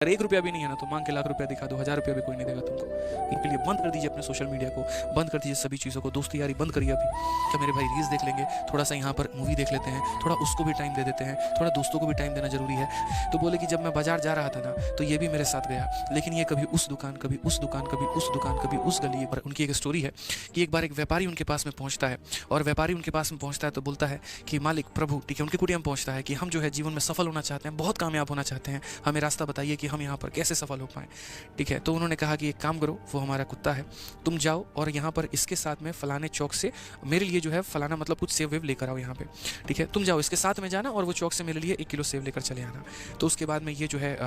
अगर 1 रुपया भी नहीं है ना तो मांग के लाख रुपया दिखा दो, 1000 रुपया भी कोई नहीं देगा तुमको। इनके लिए बंद कर दीजिए अपने सोशल मीडिया को, बंद कर दीजिए सभी चीज़ों को, दोस्ती यारी बंद करिए अभी। क्या मेरे भाई रील्स देख लेंगे, थोड़ा सा यहाँ पर मूवी देख लेते हैं, थोड़ा उसको भी टाइम दे देते हैं, थोड़ा दोस्तों को भी टाइम देना जरूरी है। तो बोले कि जब मैं बाजार जा रहा था ना तो ये भी मेरे साथ गया, लेकिन ये कभी उस दुकान, कभी उस दुकान, कभी उस दुकान, कभी उस गली पर। उनकी एक स्टोरी है कि एक बार एक व्यापारी उनके पास में पहुंचता है, और व्यापारी उनके पास में पहुंचता है तो बोलता है कि मालिक प्रभु, ठीक है, उनके कुटिया में पहुंचता है कि हम जो है जीवन में सफल होना चाहते हैं, बहुत कामयाब होना चाहते हैं, हमें रास्ता बताइए कि हम यहाँ पर कैसे सफल हो पाएँ। ठीक है, तो उन्होंने कहा कि एक काम करो, वो हमारा कुत्ता है, तुम जाओ और यहाँ पर इसके साथ में फलाने चौक से मेरे लिए जो है फलाना मतलब कुछ सेव वेव लेकर आओ यहाँ पे। ठीक है, तुम जाओ इसके साथ में जाना और वो चौक से मेरे लिए 1 किलो सेव लेकर चले आना। तो उसके बाद में ये जो है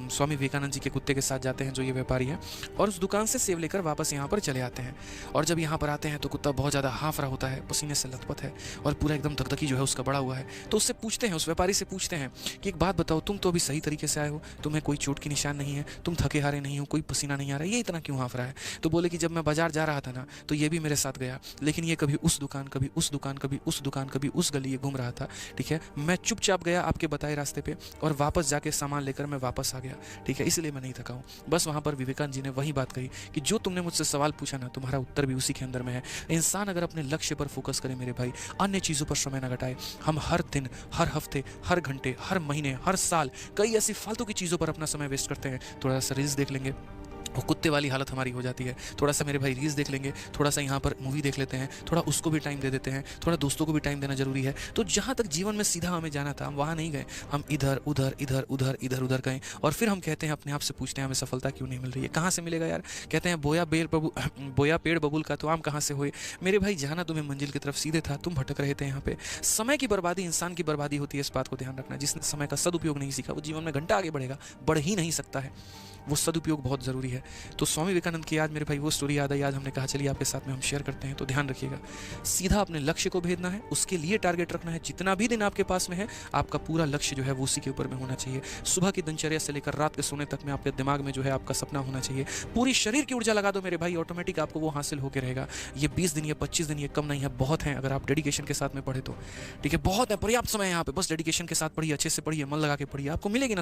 स्वामी विवेकानंद जी के कुत्ते के साथ जाते हैं जो ये व्यापारी है, और उस दुकान से सेव लेकर वापस यहाँ पर चले आते हैं। और जब यहाँ पर आते हैं तो कुत्ता बहुत ज़्यादा हाँफ रहा होता है, पसीने से लथपथ है और पूरा एकदम धकधकी जो है उसका बड़ा हुआ है। तो उससे पूछते हैं, उस व्यापारी से पूछते हैं कि एक बात बताओ, तुम तो अभी सही तरीके से आए हो, तुम्हें कोई चोट की निशान नहीं है, तुम थके हारे नहीं हो, कोई पसीना नहीं आ रहा है, ये इतना क्यों हाँफ रहा है? तो बोले कि जब मैं बाजार जा रहा था ना तो ये भी मेरे साथ गया, लेकिन ये कभी उस दुकान, कभी उस दुकान, कभी उस दुकान, कभी उस गली ये घूम रहा था। ठीक है, मैं चुपचाप गया आपके बताए रास्ते पे और वापस जाके सामान लेकर मैं वापस आ गया। ठीक है, इसलिए मैं नहीं थका हूँ। बस वहाँ पर विवेकानंद जी ने वही बात कही कि जो तुमने मुझसे सवाल पूछा ना, तुम्हारा उत्तर भी उसी के अंदर में है। इंसान अगर अपने लक्ष्य पर फोकस करे मेरे भाई, अन्य चीज़ों पर समय न घटाए। हम हर दिन, हर हफ्ते, हर घंटे, हर महीने, हर साल कई ऐसी फालतू की चीज़ों पर अपना समय वेस्ट करते हैं। थोड़ा सा रील्स देख लेंगे, वो कुत्ते वाली हालत हमारी हो जाती है। थोड़ा सा मेरे भाई रील्स देख लेंगे, थोड़ा सा यहाँ पर मूवी देख लेते हैं, थोड़ा उसको भी टाइम दे देते हैं, थोड़ा दोस्तों को भी टाइम देना जरूरी है। तो जहाँ तक जीवन में सीधा हमें जाना था हम वहाँ नहीं गए, हम इधर उधर इधर उधर इधर उधर गए। और फिर हम कहते हैं, अपने आप से पूछते हैं हमें सफलता क्यों नहीं मिल रही है, कहाँ से मिलेगा यार? कहते हैं बोया पेड़ बबूल का तो आम कहाँ से हुए। मेरे भाई जाना तुम्हें मंजिल की तरफ सीधे था, तुम भटक रहे थे यहाँ पे। समय की बर्बादी इंसान की बर्बादी होती है, इस बात को ध्यान रखना। जिसने समय का सदुपयोग नहीं सीखा वो जीवन में घंटा आगे बढ़ेगा, बढ़ ही नहीं सकता है। वो सदुपयोग बहुत ज़रूरी है। तो स्वामी विवेकानंद की याद मेरे भाई वो स्टोरी याद आई, आज हमने कहा चलिए आपके साथ में हम शेयर करते हैं। तो ध्यान रखिएगा, सीधा अपने लक्ष्य को भेदना है, उसके लिए टारगेट रखना है। जितना भी दिन आपके पास में है, आपका पूरा लक्ष्य जो है वो उसी के ऊपर में होना चाहिए। सुबह की दिनचर्या से लेकर रात के सोने तक में आपके दिमाग में जो है आपका सपना होना चाहिए। पूरी शरीर की ऊर्जा लगा दो मेरे भाई, ऑटोमेटिक आपको वो हासिल होकर रहेगा। ये 20 दिन, ये 25 दिन, ये कम नहीं है, बहुत है अगर आप डेडिकेशन के साथ में पढ़े तो। ठीक है, बहुत है, पर्याप्त समय है यहाँ पे। बस डेडिकेशन के साथ पढ़िए, अच्छे से पढ़िए, मन लगा के पढ़िए, आपको मिलेगी ना